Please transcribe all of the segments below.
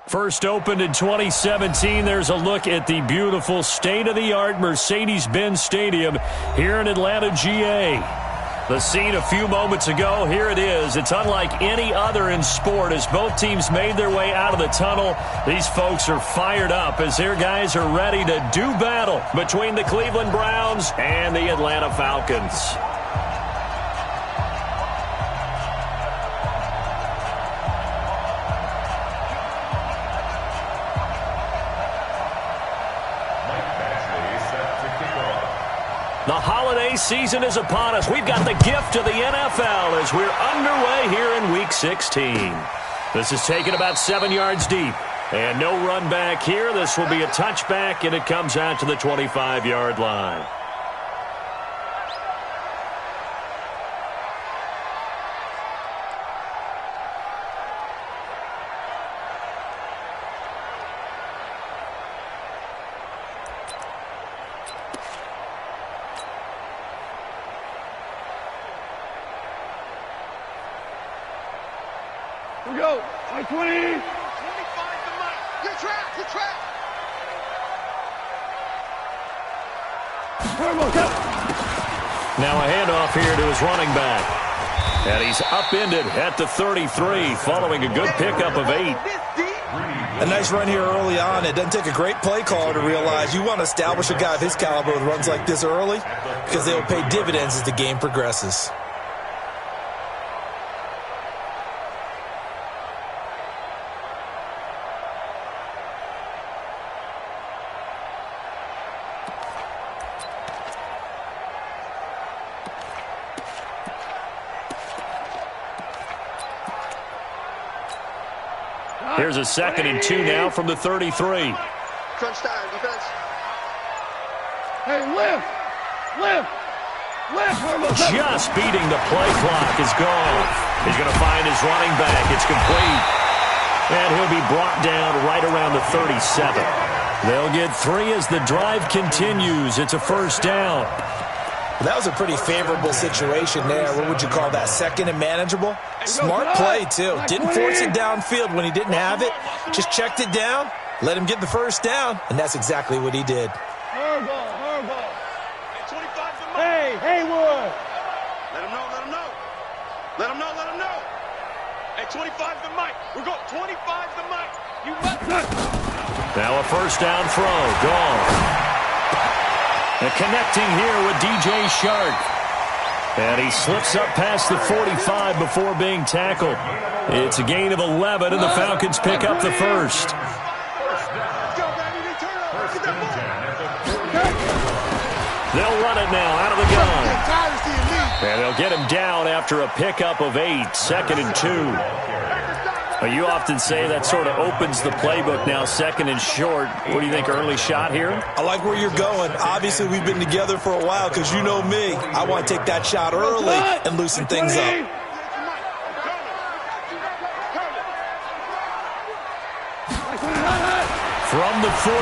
First opened in 2017, there's a look at the beautiful state-of-the-art Mercedes-Benz Stadium here in Atlanta, GA. The scene a few moments ago, here it is. It's unlike any other in sport as both teams made their way out of the tunnel. These folks are fired up as their guys are ready to do battle between the Cleveland Browns and the Atlanta Falcons. The holiday season is upon us. We've got the gift of the NFL as we're underway here in Week 16. This is taken about 7 yards deep. And no run back here. This will be a touchback, and it comes out to the 25-yard line. Here we go. 20. 25 to Mike. Good trap. Good trap. Now a handoff here to his running back. And he's upended at the 33 following a good pickup of 8. A nice run here early on. It doesn't take a great play caller to realize you want to establish a guy of his caliber with runs like this early because they will pay dividends as the game progresses. Here's a 2nd and 2 now from the 33. Crunch time, defense. Hey, lift. Just beating the play clock is gone. He's going to find his running back. It's complete. And he'll be brought down right around the 37. They'll get 3 as the drive continues. It's a first down. That was a pretty favorable situation there. What would you call that? 2nd and manageable? Smart play, too. Didn't force it downfield when he didn't have it. Just checked it down, let him get the first down, and that's exactly what he did. Hardball. Hey, Haywood. Let him know. Hey, 25 to Mike. We're going 25 to Mike. You must. Now a first down throw. Gone. And connecting here with DJ Shark. And he slips up past the 45 before being tackled. It's a gain of 11, and the Falcons pick up the first. They'll run it now out of the gun. And they'll get him down after a pickup of 8, 2nd and 2. You often say that sort of opens the playbook now, 2nd and short. What do you think, early shot here? I like where you're going. Obviously, we've been together for a while because you know me. I want to take that shot early and loosen things up. From the 44,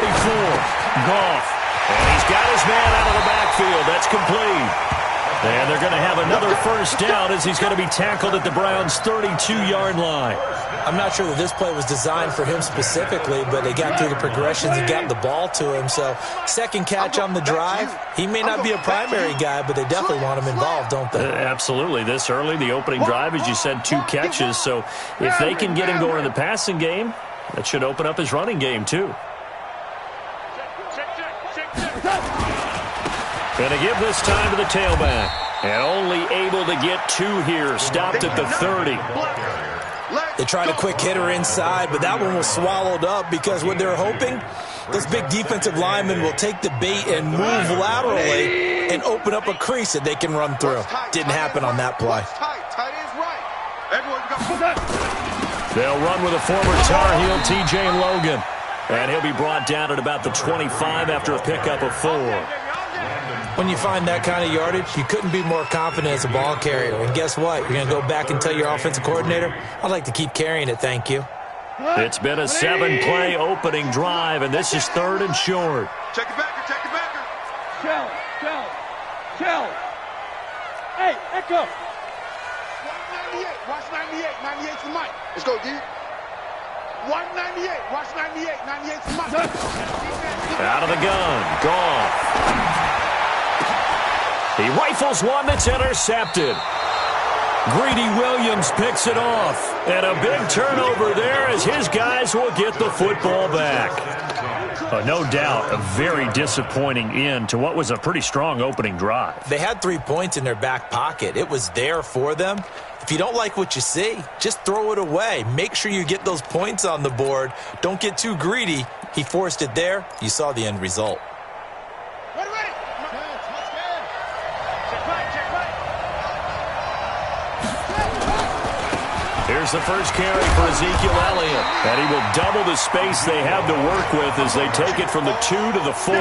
Goff. And he's got his man out of the backfield. That's complete. And they're going to have another first down as he's going to be tackled at the Browns' 32-yard line. I'm not sure that this play was designed for him specifically, but they got through the progressions and got the ball to him. So, second catch on the drive. He may not be a primary guy, but they definitely want him involved, don't they? Absolutely. This early, the opening drive, as you said, 2 catches. So, if they can get him going in the passing game, that should open up his running game, too. Going to give this time to the tailback. And only able to get 2 here. Stopped at the 30. They tried a quick hitter inside, but that one was swallowed up because what they're hoping, this big defensive lineman will take the bait and move laterally and open up a crease that they can run through. Didn't happen on that play. They'll run with a former Tar Heel, T.J. Logan. And he'll be brought down at about the 25 after a pickup of 4. When you find that kind of yardage, you couldn't be more confident as a ball carrier. And guess what? You're going to go back and tell your offensive coordinator, I'd like to keep carrying it, thank you. It's been a 7-play opening drive, and this is 3rd and short. Check it backer. Shell. Hey, Echo. Watch 98. 98's the Mike. Let's go, D. Watch 98. Watch 98. 98's mine. Out of the gun. Goff. He rifles one that's intercepted. Greedy Williams picks it off. And a big turnover there as his guys will get the football back. No doubt a very disappointing end to what was a pretty strong opening drive. They had 3 points in their back pocket. It was there for them. If you don't like what you see, just throw it away. Make sure you get those points on the board. Don't get too greedy. He forced it there. You saw the end result. Here's the first carry for Ezekiel Elliott. And he will double the space they have to work with as they take it from the 2 to the 4.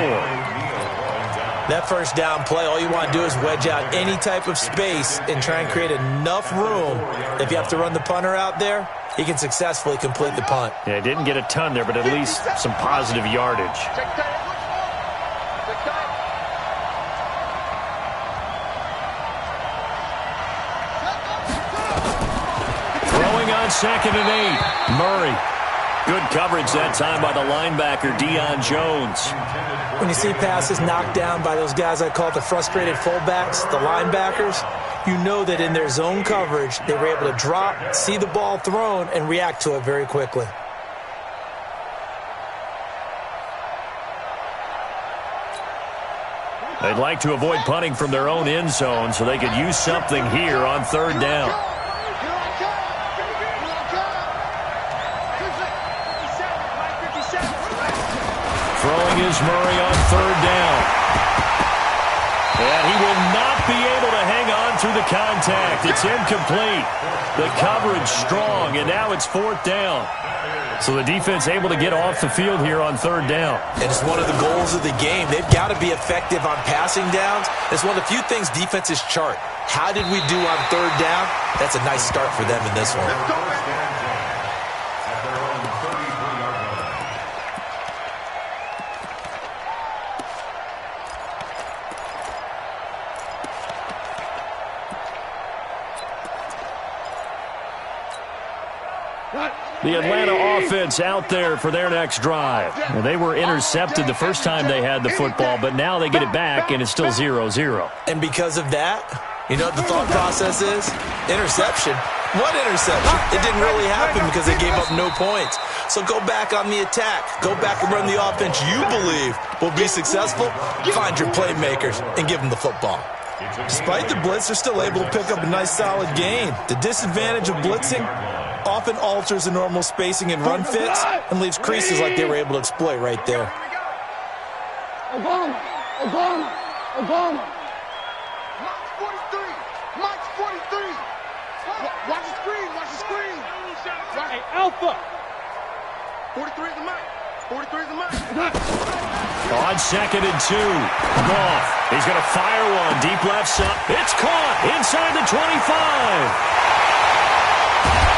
That first down play, all you want to do is wedge out any type of space and try and create enough room. If you have to run the punter out there, he can successfully complete the punt. Yeah, didn't get a ton there, but at least some positive yardage. Throwing on 2nd and 8. Murray. Good coverage that time by the linebacker, Deion Jones. When you see passes knocked down by those guys I call the frustrated fullbacks, the linebackers, you know that in their zone coverage, they were able to drop, see the ball thrown, and react to it very quickly. They'd like to avoid punting from their own end zone so they could use something here on 3rd down. Throwing is Murray on 3rd down. And he will not be able to hang on through the contact. It's incomplete. The coverage strong, and now it's 4th down. So the defense able to get off the field here on 3rd down. And it's one of the goals of the game. They've got to be effective on passing downs. It's one of the few things defenses chart. How did we do on 3rd down? That's a nice start for them in this one. The Atlanta offense out there for their next drive. Well, they were intercepted the first time they had the football, but now they get it back, and it's still 0-0. And because of that, you know what the thought process is? Interception. What interception? It didn't really happen because they gave up no points. So go back on the attack. Go back and run the offense you believe will be successful. Find your playmakers and give them the football. Despite the blitz, they're still able to pick up a nice solid gain. The disadvantage of blitzing often alters the normal spacing and run fits and leaves creases like they were able to exploit right there. Obama. Mike's 43. Mike's 43. Watch the screen. Hey, Alpha. 43 is the Mike. 43 is the Mike. On 2nd and 2. Goff. He's going to fire one. Deep left side. It's caught inside the 25.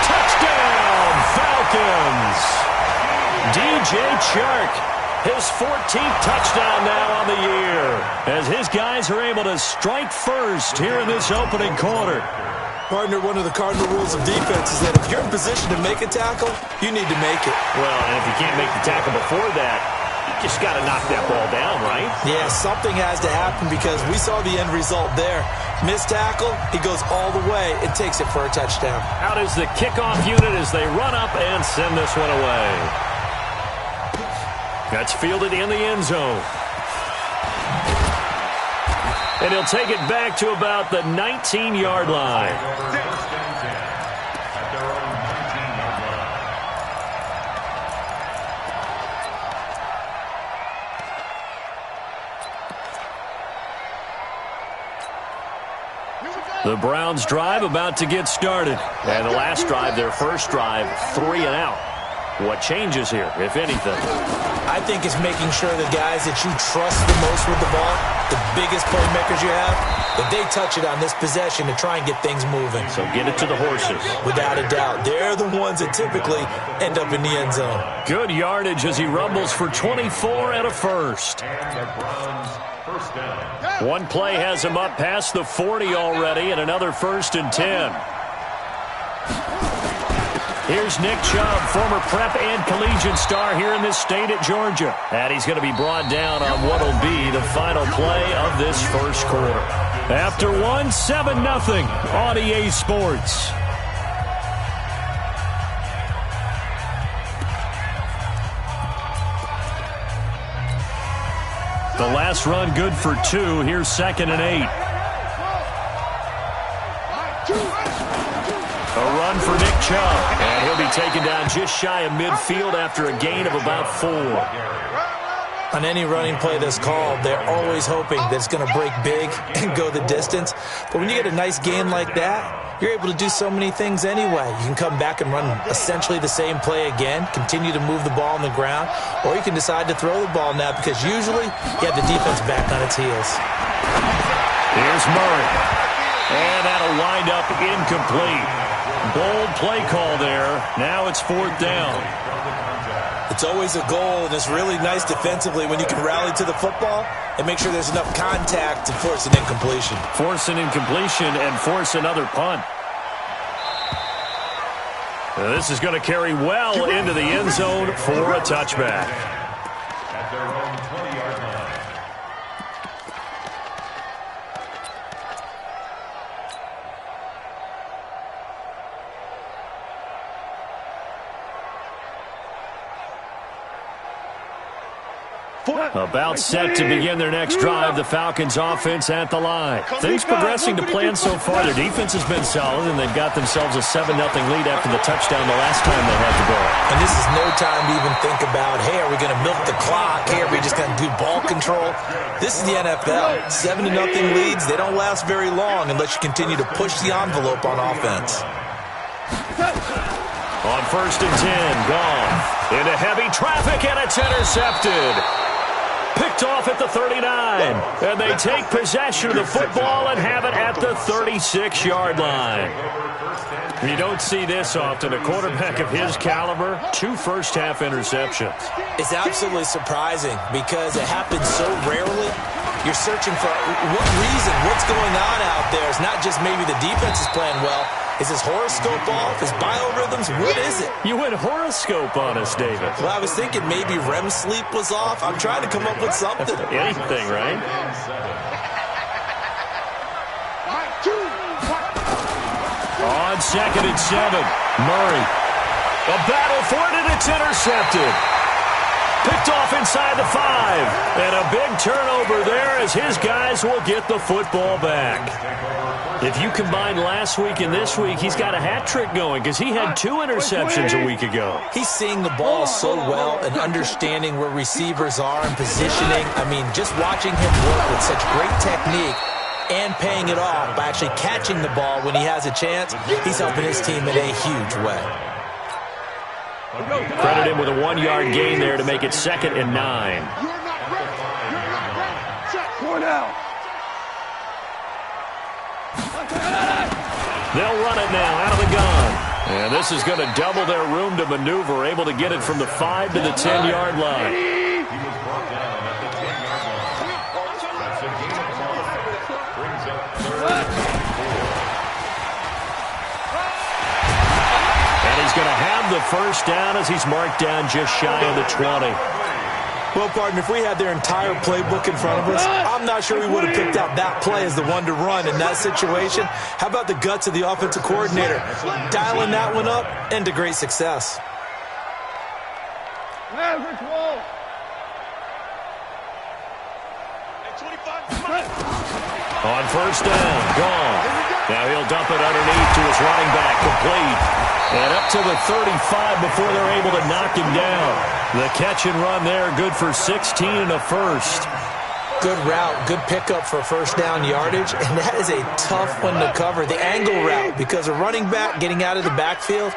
Touchdown, Falcons. DJ Chark, his 14th touchdown now on the year, as his guys are able to strike first here in this opening quarter. Partner, one of the cardinal rules of defense is that if you're in position to make a tackle, you need to make it. Well, and if you can't make the tackle before that, you just got to knock that ball down, right? Yeah, something has to happen because we saw the end result there. Missed tackle, he goes all the way and takes it for a touchdown. Out is the kickoff unit as they run up and send this one away. That's fielded in the end zone. And he'll take it back to about the 19-yard line. The Browns drive about to get started. And the last drive, their first drive, 3 and out. What changes here, if anything? I think it's making sure the guys that you trust the most with the ball, the biggest playmakers you have, that they touch it on this possession to try and get things moving. So get it to the horses. Without a doubt. They're the ones that typically end up in the end zone. Good yardage as he rumbles for 24 and a first. One play has him up past the 40 already, and another 1st and 10. Here's Nick Chubb, former prep and collegiate star here in this state at Georgia. And he's going to be brought down on what will be the final play of this first quarter. After 7-0 on EA Sports. The last run good for 2. Here's 2nd and 8. A run for Nick Chubb. And he'll be taken down just shy of midfield after a gain of about 4. On any running play that's called, they're always hoping that it's going to break big and go the distance. But when you get a nice gain like that, you're able to do so many things anyway. You can come back and run essentially the same play again, continue to move the ball on the ground, or you can decide to throw the ball now because usually you have the defense back on its heels. Here's Murray. And that'll wind up incomplete. Bold play call there. Now it's 4th down. It's always a goal, and it's really nice defensively when you can rally to the football and make sure there's enough contact to force an incompletion. Force an incompletion and force another punt. Now this is going to carry well into the end zone for a touchback. At their own 20-yard line. About set to begin their next drive, the Falcons offense at the line. Things progressing to plan so far. Their defense has been solid, and they've got themselves a 7-0 lead after the touchdown the last time they had the ball. And this is no time to even think about, hey, are we going to milk the clock? Hey, are we just going to do ball control? This is the NFL. 7-0 leads, they don't last very long unless you continue to push the envelope on offense. On 1st and 10, Goff into heavy traffic, and it's intercepted. Picked off at the 39, and they take possession of the football and have it at the 36-yard line. You don't see this often. A quarterback of his caliber, 2 first-half interceptions. It's absolutely surprising because it happens so rarely. You're searching for what reason, what's going on out there. It's not just maybe the defense is playing well. Is his horoscope off? His biorhythms? What is it? You went horoscope on us, David. Well, I was thinking maybe REM sleep was off. I'm trying to come up with something. Anything, right? On 2nd and 7, Murray. A battle for it, and it's intercepted. Picked off inside the 5. And a big turnover there as his guys will get the football back. If you combine last week and this week, he's got a hat trick going because he had 2 interceptions a week ago. He's seeing the ball so well and understanding where receivers are and positioning. I mean, just watching him work with such great technique and paying it off by actually catching the ball when he has a chance, he's helping his team in a huge way. Credit him with a 1-yard gain there to make it 2nd and 9. You're not ready. You're not ready. Check. Point out. They'll run it now out of the gun. And this is going to double their room to maneuver, able to get it from the 5 to the 10-yard line. He was brought down at the 10-yard line. That's a gain of 12. Brings up 3rd and he's going to have the first down as he's marked down just shy of the 20. Well, partner, if we had their entire playbook in front of us, I'm not sure we would have picked out that play as the one to run in that situation. How about the guts of the offensive coordinator? Dialing that one up into great success. Average wall. On 1st down, gone. Now he'll dump it underneath to his running back, complete. And up to the 35 before they're able to knock him down. The catch and run there, good for 16 and a first. Good route, good pickup for first down yardage, and that is a tough one to cover. The angle route, because a running back getting out of the backfield,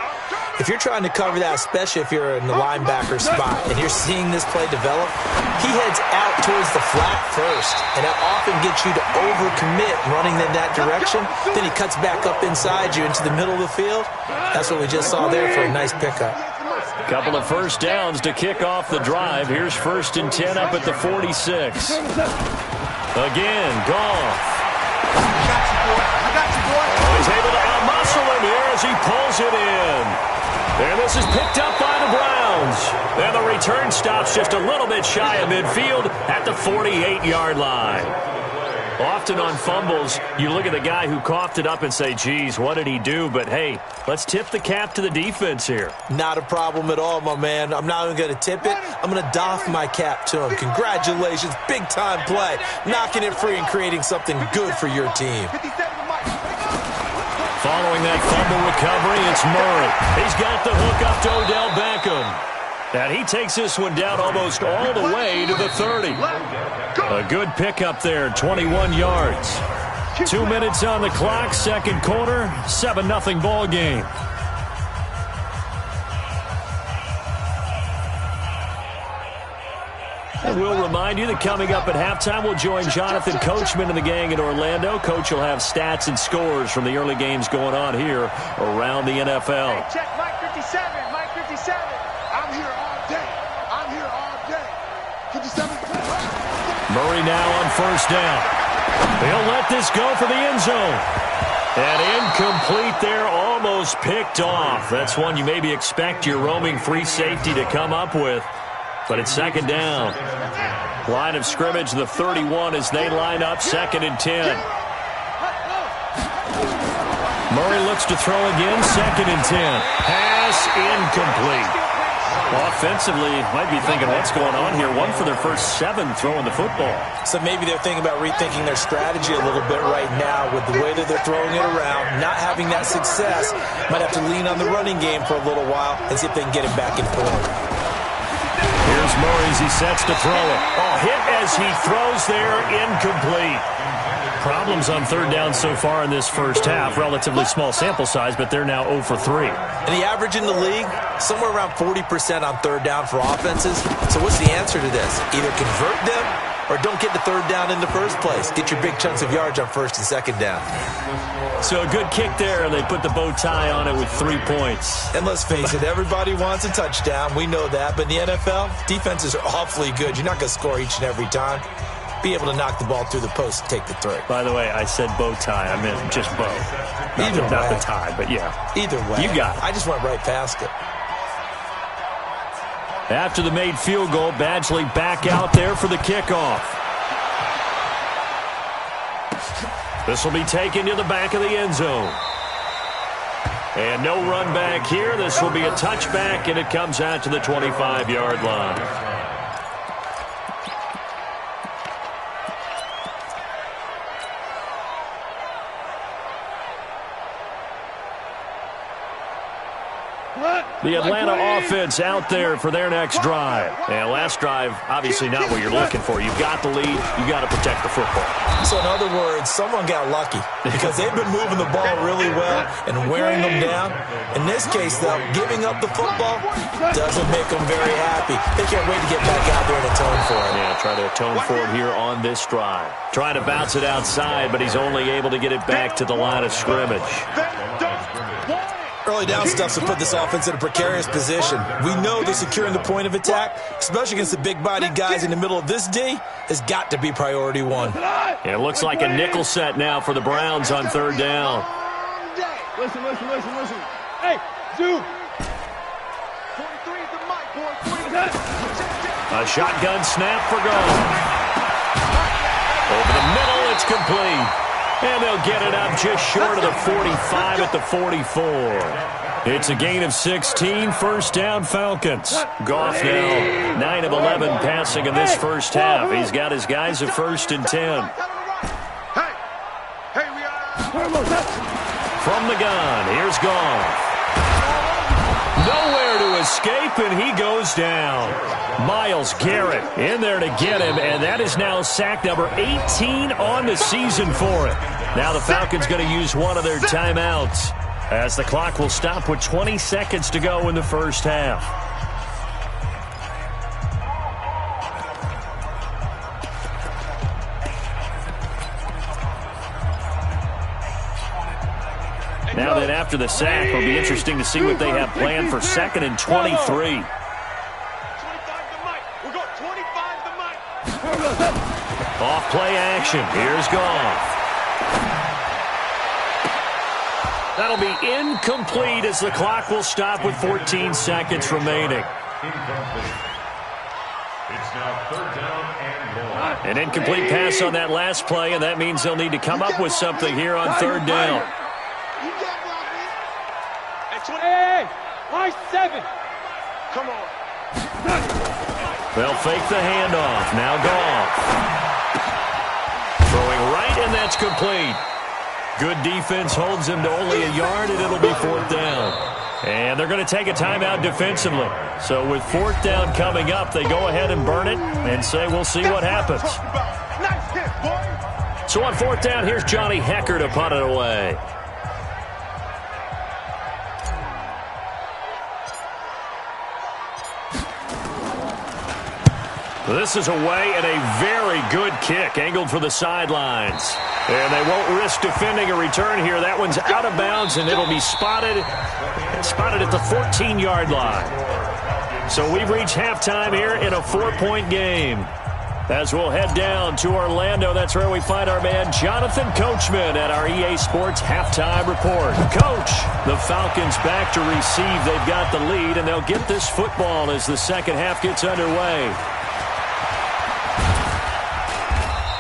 if you're trying to cover that, especially if you're in the linebacker spot and you're seeing this play develop, he heads out towards the flat first, and that often gets you to overcommit running in that direction. Then he cuts back up inside you into the middle of the field. That's what we just saw there for a nice pickup. Couple of first downs to kick off the drive. Here's 1st and 10 up at the 46. Again, Goff. I got you, boy. Oh, he's able to out-muscle him here as he pulls it in. And this is picked up by the Browns. And the return stops just a little bit shy of midfield at the 48-yard line. Often on fumbles, you look at the guy who coughed it up and say, geez, what did he do? But, hey, let's tip the cap to the defense here. Not a problem at all, my man. I'm not even going to tip it. I'm going to doff my cap to him. Congratulations. Big-time play. Knocking it free and creating something good for your team. Following that fumble recovery, it's Murray. He's got the hook up to Odell Beckham. And he takes this one down almost all the way to the 30. A good pickup there, 21 yards. 2 minutes on the clock, second quarter, 7-0 ball game. And we'll remind you that coming up at halftime, we'll join Jonathan Coachman and the gang in Orlando. Coach will have stats and scores from the early games going on here around the NFL. Hey, check Mike 57, Mike 57. I'm here all day. I'm here all day. 57. Murray now on first down. He'll let this go for the end zone. And incomplete there, almost picked off. That's one you maybe expect your roaming free safety to come up with. But it's second down. Line of scrimmage, the 31 as they line up, 2nd and 10. Murray looks to throw again, 2nd and 10. Pass incomplete. Offensively, might be thinking, what's going on here? One for their first 7 throwing the football. So maybe they're thinking about rethinking their strategy a little bit right now with the way that they're throwing it around, not having that success. Might have to lean on the running game for a little while and see if they can get it back in form. Here's Murray as he sets to throw it. Oh, hit as he throws there, incomplete. Problems on third down so far in this first half. Relatively small sample size, but they're now 0 for 3. And the average in the league, somewhere around 40% on third down for offenses. So what's the answer to this? Either convert them or don't get the third down in the first place. Get your big chunks of yards on first and second down. So a good kick there, and they put the bow tie on it with 3 points. And let's face it, everybody wants a touchdown. We know that. But in the NFL, defenses are awfully good. You're not going to score each and every time. Be able to knock the ball through the post and take the 3. By the way, I said bow tie. I meant just bow. Not the tie, but yeah. Either way. You got it. I just went right past it. After the made field goal, Badgley back out there for the kickoff. This will be taken to the back of the end zone. And no run back here. This will be a touchback, and it comes out to the 25-yard line. The Atlanta offense out there for their next drive. And last drive, obviously not what you're looking for. You've got the lead. You got to protect the football. So in other words, someone got lucky because they've been moving the ball really well and wearing them down. In this case, though, giving up the football doesn't make them very happy. They can't wait to get back out there and atone for it. Yeah, try to atone for it here on this drive. Trying to bounce it outside, but he's only able to get it back to the line of scrimmage. Early down stuff to put this offense in a precarious position. We know that securing the point of attack, especially against the big-bodied guys in the middle of this D, has got to be priority 1. And it looks like a nickel set now for the Browns on third down. Listen. Hey, dude. 43 is the mic, boy. A shotgun snap for goal. Over the middle, it's complete. And they'll get it up just short of the 45 at the 44. It's a gain of 16, first down Falcons. Goff now 9 of 11 passing in this first half. He's got his guys at 1st and 10. Hey, we are. From the gun, here's Goff. Nowhere to escape, and he goes down. Myles Garrett in there to get him, and that is now sack number 18 on the season for it. Now the Falcons going to use one of their timeouts as the clock will stop with 20 seconds to go in the first half. Now that after the sack, it'll be interesting to see what they have planned for 2nd and 23. Off play action. Here's Goff. That'll be incomplete as the clock will stop with 14 seconds remaining. Incomplete. It's now third down and long. An incomplete pass on that last play, and that means they'll need to come up with something here on third down. Hey, line 7. Come on. They'll fake the handoff. Now Goff. Throwing right, and that's complete. Good defense holds him to only a yard, and it'll be fourth down. And they're going to take a timeout defensively. So with fourth down coming up, they go ahead and burn it and say we'll see what happens. Nice hit, boy. So on fourth down, here's Johnny Hekker to punt it away. This is away and a very good kick, angled for the sidelines. And they won't risk defending a return here. That one's out of bounds, and it'll be spotted at the 14-yard line. So we've reached halftime here in a 4-point game. As we'll head down to Orlando, that's where we find our man Jonathan Coachman at our EA Sports Halftime Report. Coach, the Falcons back to receive. They've got the lead, and they'll get this football as the second half gets underway.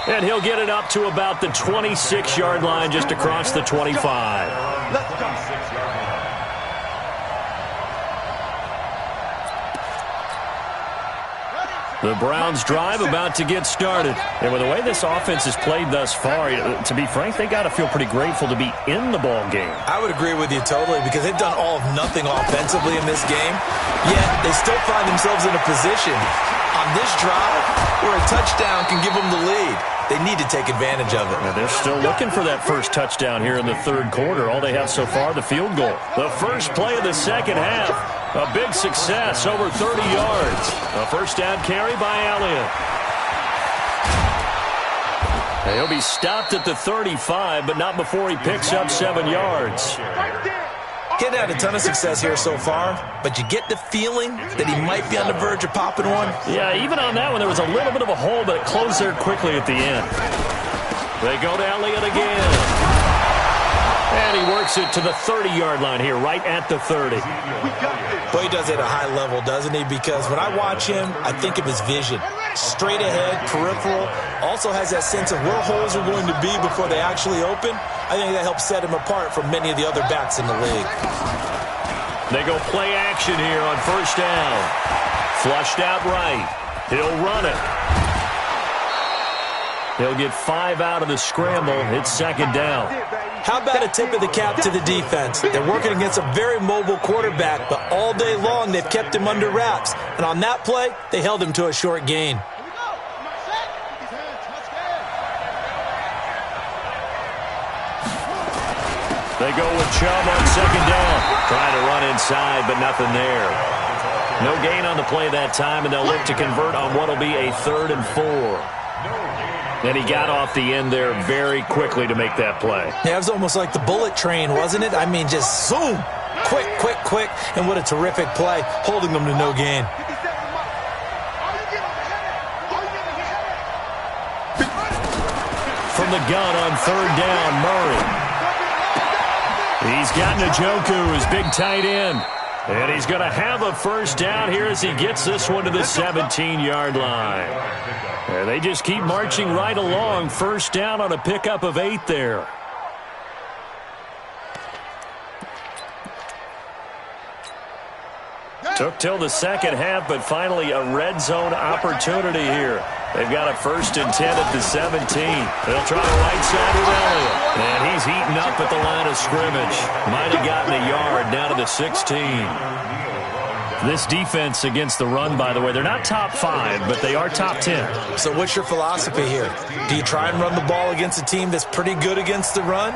And he'll get it up to about the 26-yard line, just across the 25. Let's go. The Browns drive about to get started. And with the way this offense has played thus far, to be frank, they got to feel pretty grateful to be in the ball game. I would agree with you totally, because they've done all of nothing offensively in this game, yet they still find themselves in a position on this drive where a touchdown can give them the lead. They need to take advantage of it. Now they're still looking for that first touchdown here in the third quarter. All they have so far, the field goal. The first play of the second half, a big success, over 30 yards. A first down carry by Elliott. And he'll be stopped at the 35, but not before he picks up 7 yards. Getting had a ton of success here so far, but you get the feeling that he might be on the verge of popping one. Yeah, even on that one, there was a little bit of a hole, but it closed there quickly at the end. They go to Elliott again. And he works it to the 30-yard line here, right at the 30. Boy, he does it at a high level, doesn't he? Because when I watch him, I think of his vision. Straight ahead, peripheral, also has that sense of where holes are going to be before they actually open. I think that helps set him apart from many of the other backs in the league. They go play action here on first down. Flushed out right. He'll run it. He'll get 5 out of the scramble. It's second down. How about a tip of the cap to the defense? They're working against a very mobile quarterback, but all day long they've kept him under wraps. And on that play, they held him to a short gain. They go with Chubb on second down. Trying to run inside, but nothing there. No gain on the play that time, and they'll look to convert on what will be a 3rd and 4. And he got off the end there very quickly to make that play. Yeah, it was almost like the bullet train, wasn't it? I mean, just zoom. Quick, quick, quick. And what a terrific play, holding them to no gain. From the gun on third down, Murray. He's got Njoku, his big tight end. And he's going to have a first down here as he gets this one to the 17-yard line. And they just keep marching right along. First down on a pickup of 8 there. Took till the second half, but finally a red zone opportunity here. They've got a 1st and 10 at the 17. They'll try the right side with Elliott. And he's heating up at the line of scrimmage. Might have gotten a yard down to the 16. This defense against the run, by the way, they're not top 5, but they are top 10. So what's your philosophy here? Do you try and run the ball against a team that's pretty good against the run?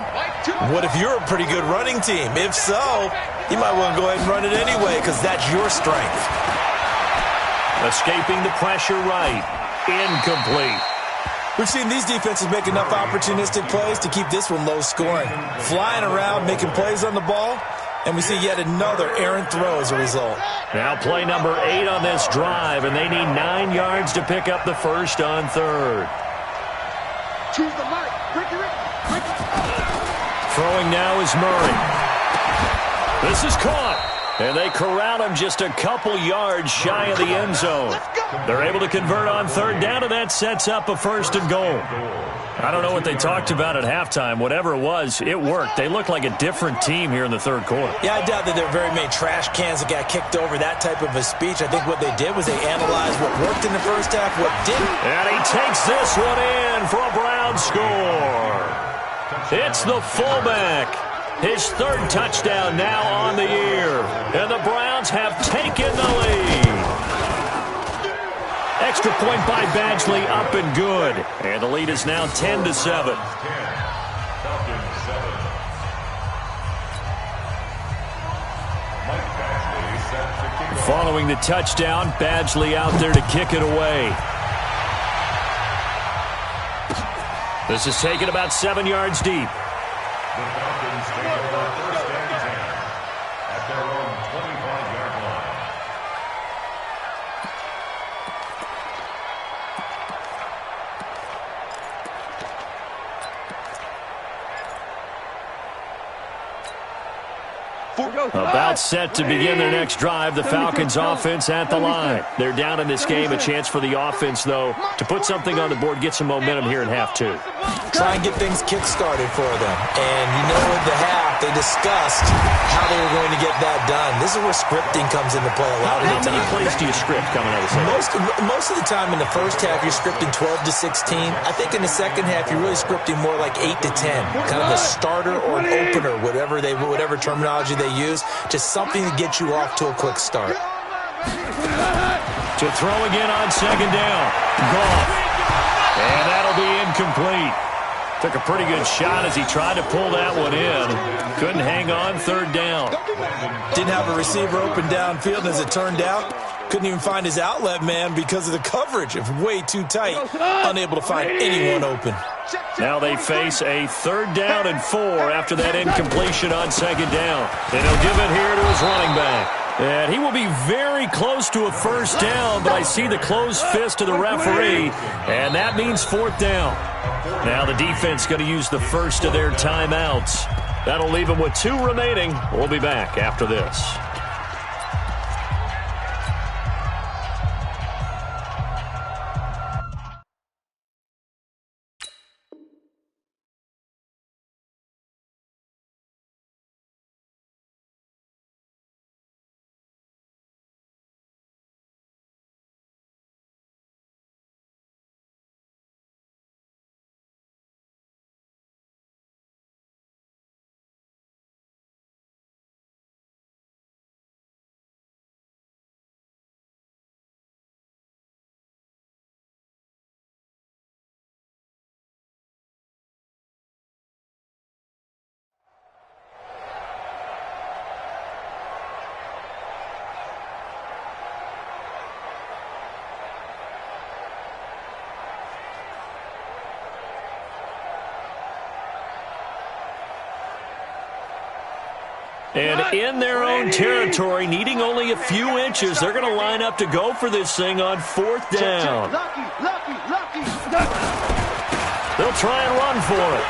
What if you're a pretty good running team? If so, you might want to go ahead and run it anyway, because that's your strength. Escaping the pressure right. Incomplete. We've seen these defenses make enough opportunistic plays to keep this one low scoring. Flying around, making plays on the ball, and we see yet another errant throw as a result. Now play number 8 on this drive, and they need 9 yards to pick up the first on third. Choose the mic. Ricky. Throwing now is Murray. This is caught. And they corral him just a couple yards shy of the end zone. They're able to convert on third down, and that sets up a 1st and goal. I don't know what they talked about at halftime. Whatever it was, it worked. They look like a different team here in the third quarter. Yeah, I doubt that there are very many trash cans that got kicked over, that type of a speech. I think what they did was they analyzed what worked in the first half, what didn't. And he takes this one in for a Brown score. It's the fullback. His 3rd touchdown now on the year. And the Browns have taken the lead. Extra point by Badgley, up and good. And the lead is now 10-7. Following the touchdown, Badgley out there to kick it away. This is taken about 7 yards deep. The Falcons take over 1st and 10 at their own 25-yard line. About set to begin their next drive. The Falcons offense at the line. They're down in this game. A chance for the offense, though, to put something on the board, get some momentum here in half 2. Try and get things kick-started for them. And you know, in the half, they discussed how they were going to get that done. This is where scripting comes into play a lot of the time. How many plays do you script coming out of the second? Most of the time in the first half, you're scripting 12 to 16. I think in the second half, you're really scripting more like 8 to 10. Kind of a starter or an opener, whatever terminology they use. Just something to get you off to a quick start. To throw again on 2nd down. Goff. And that'll be incomplete. Took a pretty good shot as he tried to pull that one in. Couldn't hang on 3rd down. Didn't have a receiver open downfield, and as it turned out, couldn't even find his outlet man because of the coverage. It was way too tight. Unable to find anyone open. Now they face a 3rd down and 4 after that incompletion on 2nd down. And he'll give it here to his running back. And he will be very close to a 1st down, but I see the closed fist of the referee, and that means 4th down. Now the defense going to use the first of their timeouts. That'll leave them with 2 remaining. We'll be back after this. And in their own territory, needing only a few inches, they're going to line up to go for this thing on 4th down. They'll try and run for it.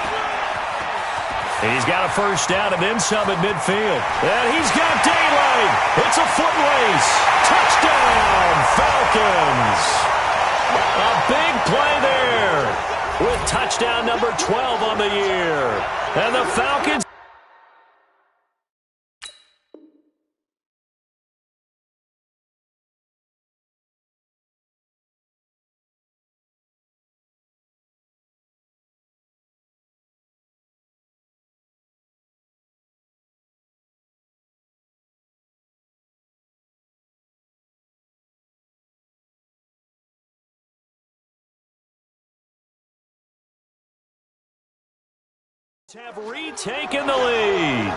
And he's got a 1st down and then some at midfield. And he's got daylight. It's a foot race. Touchdown, Falcons. A big play there with touchdown number 12 on the year. And the Falcons. Have retaken the lead.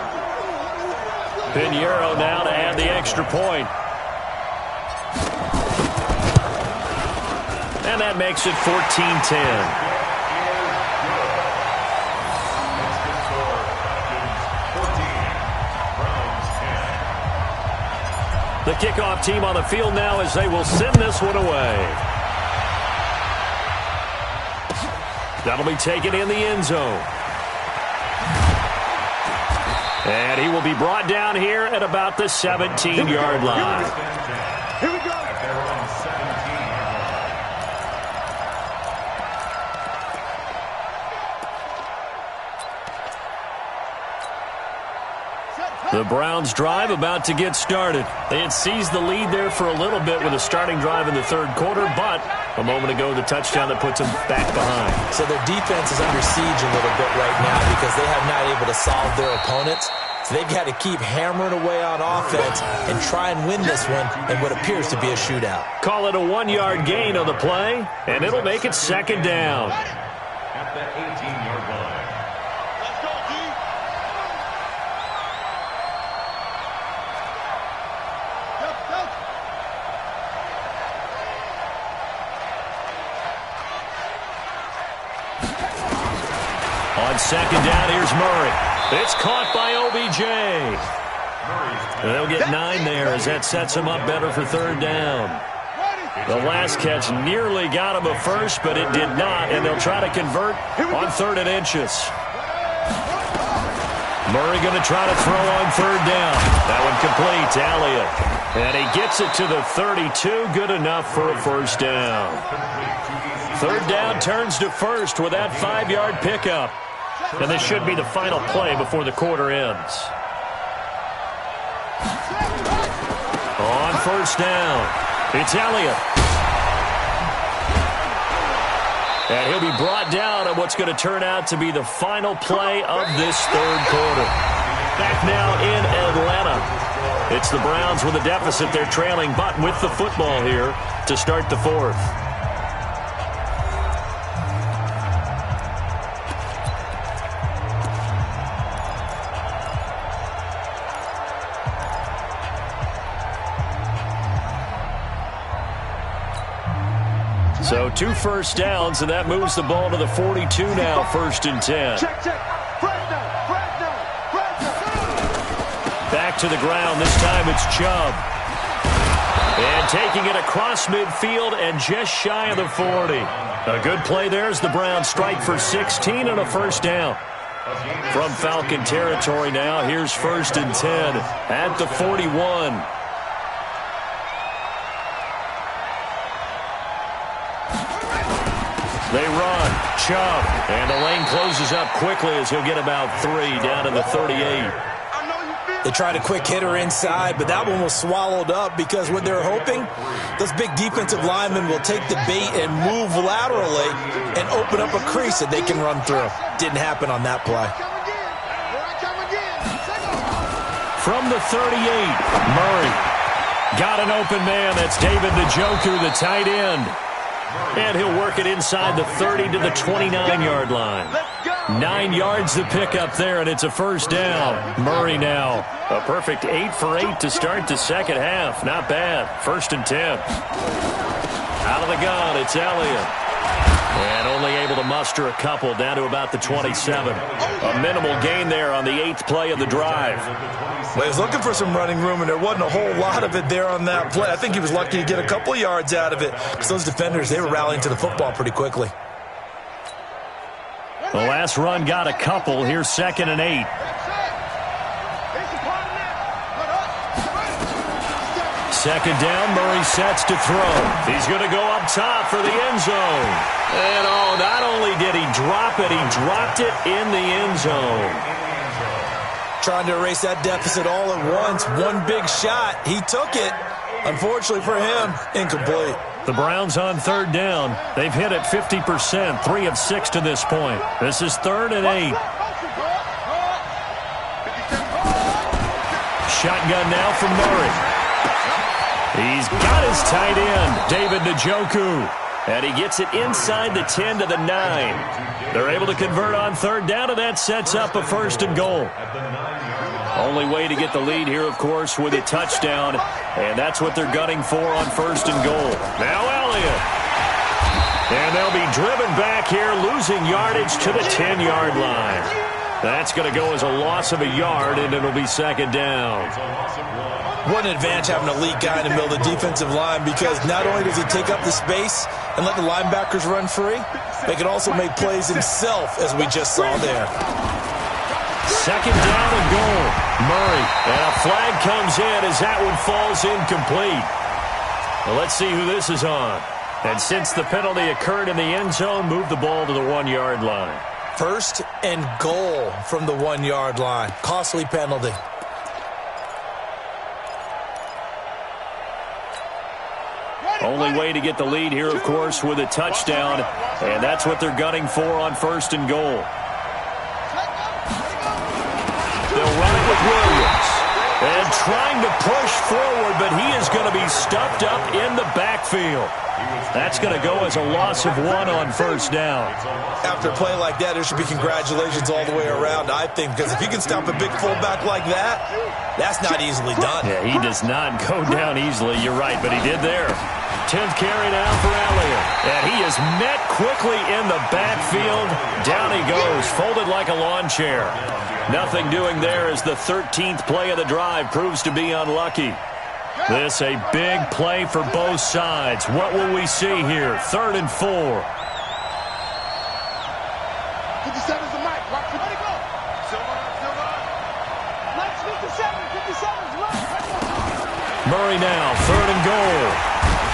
Pinheiro now to add the extra point. And that makes it 14-10. The kickoff team on the field now as they will send this one away. That'll be taken in the end zone. And he will be brought down here at about the 17-yard line. Here we go. The Browns drive about to get started. They had seized the lead there for a little bit with a starting drive in the third quarter, but a moment ago the touchdown that puts them back behind. So their defense is under siege a little bit right now because they have not able to solve their opponents. So they've got to keep hammering away on offense and try and win this one in what appears to be a shootout. Call it a 1-yard gain on the play, and it'll make it second down. At the 18-yard line. Let's go, D. On second down, here's Murray. It's caught by OBJ. They'll get 9 there as that sets him up better for third down. The last catch nearly got him a first, but it did not, and they'll try to convert on 3rd and inches. Murray going to try to throw on 3rd down. That one complete to Elliott. And he gets it to the 32, good enough for a first down. 3rd down turns to first with that 5-yard pickup. And this should be the final play before the quarter ends. On first down, it's Elliott. And he'll be brought down on what's going to turn out to be the final play of this third quarter. Back now in Atlanta. It's the Browns with a deficit. They're trailing, but with the football here to start the fourth. So 2 first downs, and that moves the ball to the 42 now, 1st and 10. Check. Fresno. Back to the ground. This time it's Chubb. And taking it across midfield and just shy of the 40. A good play there as the Browns strike for 16 and a first down. From Falcon territory now, here's 1st and 10 at the 41. They run, Chubb, and the lane closes up quickly as he'll get about 3 down to the 38. They tried a quick hitter inside, but that one was swallowed up because what they're hoping, those big defensive linemen will take the bait and move laterally and open up a crease that they can run through. Didn't happen on that play. From the 38, Murray got an open man. That's David Njoku, the tight end. And he'll work it inside the 30 to the 29-yard line. 9 yards to pick up there, and it's a first down. Murray now, a perfect 8 for 8 to start the second half. Not bad. 1st and 10. Out of the gun, it's Elliott. And only able to muster a couple down to about the 27. A minimal gain there on the 8th play of the drive. Well, he was looking for some running room, and there wasn't a whole lot of it there on that play. I think he was lucky to get a couple of yards out of it because those defenders, they were rallying to the football pretty quickly. The last run got a couple. Here's 2nd and 8. Second down, Murray sets to throw. He's going to go up top for the end zone. And not only did he drop it, he dropped it in the end zone. Trying to erase that deficit all at once. One big shot. He took it. Unfortunately for him, incomplete. The Browns on 3rd down. They've hit it 50%, 3 of 6 to this point. This is 3rd and 8. Shotgun now from Murray. He's got his tight end, David Njoku. And he gets it inside the 10 to the 9. They're able to convert on 3rd down, and that sets up a 1st and goal. Only way to get the lead here, of course, with a touchdown. And that's what they're gunning for on 1st and goal. Now Elliott. And they'll be driven back here, losing yardage to the 10-yard line. That's going to go as a loss of a yard, and it'll be 2nd down. What an advantage having a elite guy in the middle of the defensive line, because not only does he take up the space and let the linebackers run free, they can also make plays himself, as we just saw there. 2nd down and goal. Murray, and a flag comes in as that one falls incomplete. Well, let's see who this is on. And since the penalty occurred in the end zone, move the ball to the 1-yard line. First and goal from the 1-yard line. Costly penalty. Only way to get the lead here, of course, with a touchdown. And that's what they're gunning for on first and goal. They'll run it with Williams. And trying to push forward, but he is going to be stuffed up in the backfield. That's going to go as a loss of 1 on first down. After a play like that, there should be congratulations all the way around, I think, because if you can stop a big fullback like that, that's not easily done. Yeah, he does not go down easily. You're right, but he did there. 10th carry now for Elliott. And he is met quickly in the backfield. Down he goes, folded like a lawn chair. Nothing doing there as the 13th play of the drive proves to be unlucky. This a big play for both sides. What will we see here? 3rd and 4. 57's the mic. Watch it. Let it go. Silver. Mike's 57. 57's Mike. Murray now, 3rd and goal.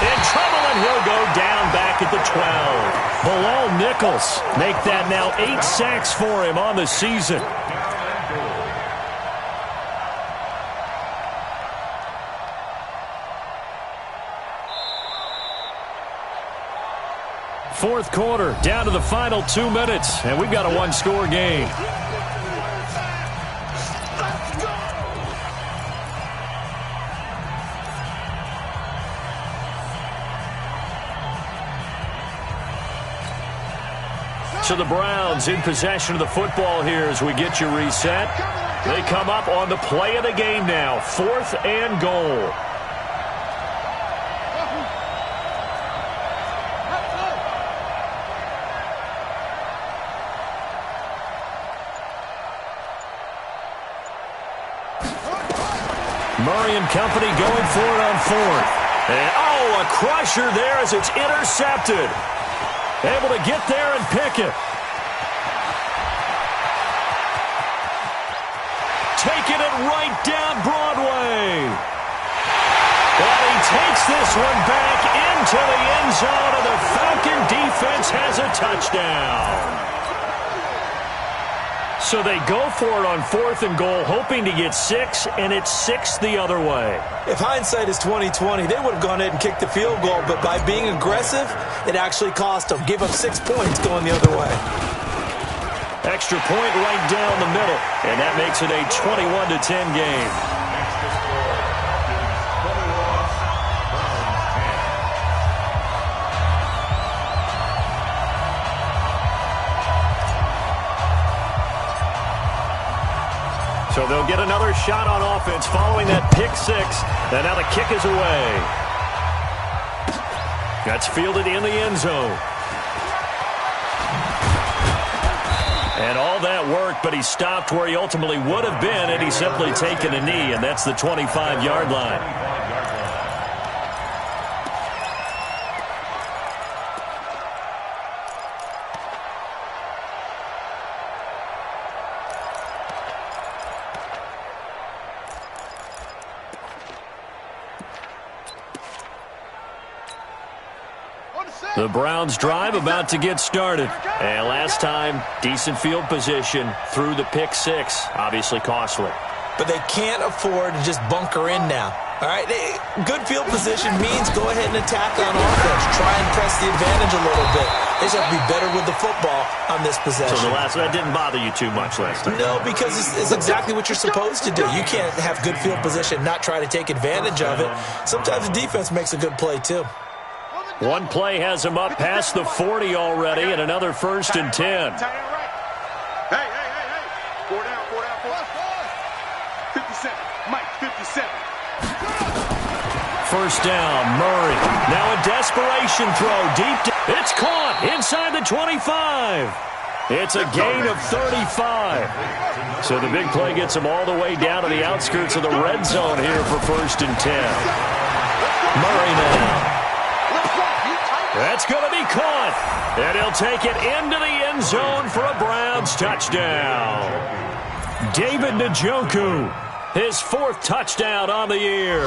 In trouble, and he'll go down back at the 12. Bilal Nichols make that now 8 sacks for him on the season. Fourth quarter, down to the final 2 minutes, and we've got a 1-score game. So the Browns in possession of the football here as we get you reset. They come up on the play of the game now, 4th and goal. Murray and company going for it on 4th. And, a crusher there as it's intercepted. Able to get there and pick it. Taking it right down Broadway. And he takes this one back into the end zone, and the Falcon defense has a touchdown. So they go for it on 4th and goal, hoping to get 6, and it's 6 the other way. If hindsight is 20/20, they would have gone ahead and kicked the field goal, but by being aggressive, it actually cost them. Give up 6 points going the other way. Extra point right down the middle, and that makes it a 21-10 game. So they'll get another shot on offense following that pick 6. And now the kick is away. That's fielded in the end zone. And all that work, but he stopped where he ultimately would have been, and he's simply taken a knee, and that's the 25-yard line. The Browns drive about to get started. And last time, decent field position through the pick 6. Obviously costly. But they can't afford to just bunker in now. All right, good field position means go ahead and attack on offense. Try and press the advantage a little bit. They just have to be better with the football on this possession. So that didn't bother you too much last time? No, because it's exactly what you're supposed to do. You can't have good field position, not try to take advantage of it. Sometimes the defense makes a good play, too. One play has him up past the 40 already, and another 1st and 10. Hey. 4 down. 57. Mike, 57. 1st down, Murray. Now a desperation throw deep. It's caught inside the 25. It's a gain of 35. So the big play gets him all the way down to the outskirts of the red zone here for 1st and 10. Murray now. That's going to be caught. And he'll take it into the end zone for a Browns touchdown. David Njoku His 4th touchdown on the year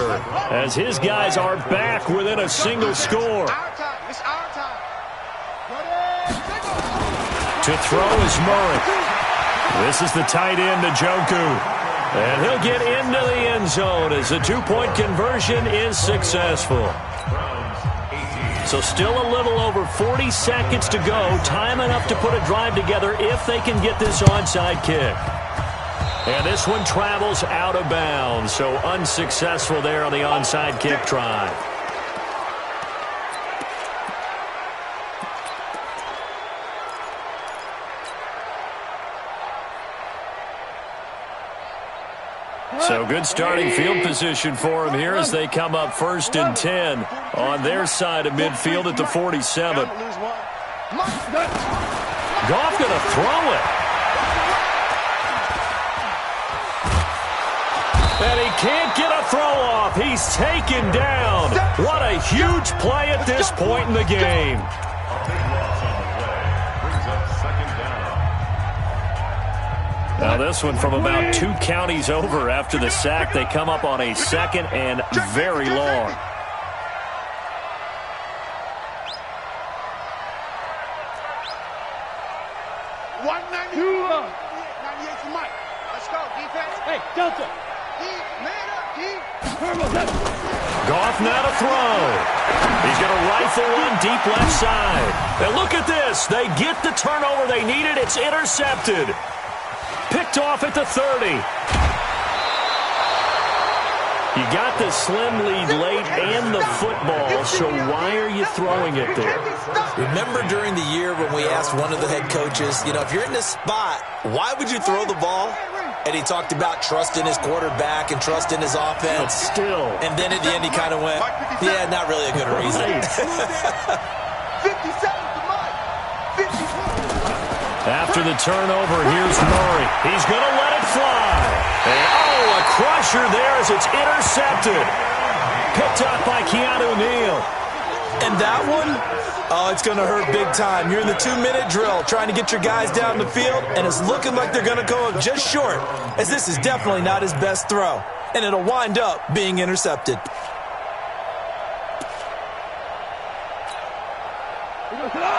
as his guys are back within a single score. It's our time. To throw is Murray. This is the tight end, Njoku. And he'll get into the end zone as the 2-point conversion is successful. So still a little over 40 seconds to go. Time enough to put a drive together if they can get this onside kick. And this one travels out of bounds. So unsuccessful there on the onside kick try. So good starting field position for them here as they come up 1st and 10 on their side of midfield at the 47. Goff going to throw it. And he can't get a throw off. He's taken down. What a huge play at this point in the game. Now this one from about 2 counties over after the sack. They come up on a 2nd and very long. Let's go, defense. Hey, Delta. Man up, Goff now to throw. He's going to rifle one deep left side. And look at this. They get the turnover they needed. It's intercepted. Picked off at the 30. You got the slim lead late and the football, so why are you throwing it there? Remember during the year when we asked one of the head coaches, if you're in this spot, why would you throw the ball? And he talked about trusting his quarterback and trusting his offense. But still. And then at the end he kind of went, yeah, not really a good reason. 57 to Mike. 54. After the turnover, here's Murray. He's going to let it fly. And, a crusher there as it's intercepted. Picked up by Keanu Neal. And that one, it's going to hurt big time. You're in the 2-minute drill trying to get your guys down the field, and it's looking like they're going to go up just short, as this is definitely not his best throw. And it'll wind up being intercepted.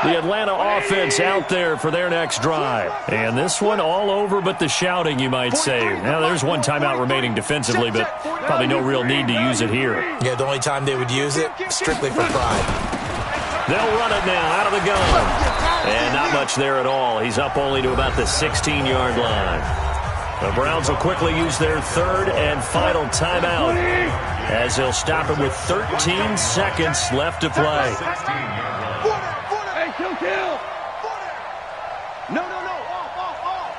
The Atlanta offense out there for their next drive. And this one all over but the shouting, you might say. Now, there's one timeout remaining defensively, but probably no real need to use it here. Yeah, the only time they would use it, strictly for pride. They'll run it now out of the gun. And not much there at all. He's up only to about the 16-yard line. The Browns will quickly use their 3rd and final timeout as they'll stop it with 13 seconds left to play. Kill. No. Off.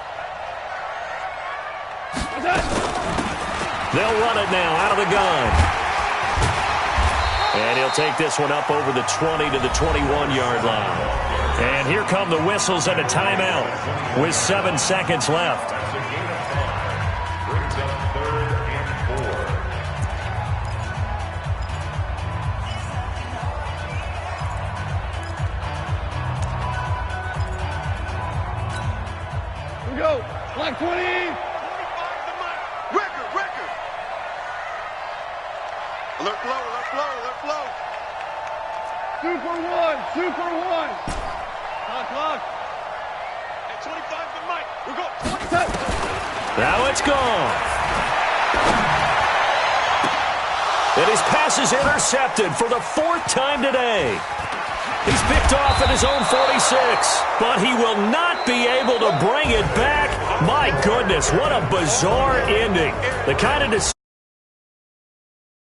They'll run it now out of the gun. And he'll take this one up over the 20 to the 21-yard line. And here come the whistles and a timeout with 7 seconds left. Brings up 3rd and 4. Go. Line 20. Record. Alert flow. Super one. Clock. At 25 to Mike. We go. 20. Now it's gone. And his pass is intercepted for the 4th time today. He's picked off at his own 46, but he will not be able to bring it back. My goodness, what a bizarre ending. The kind of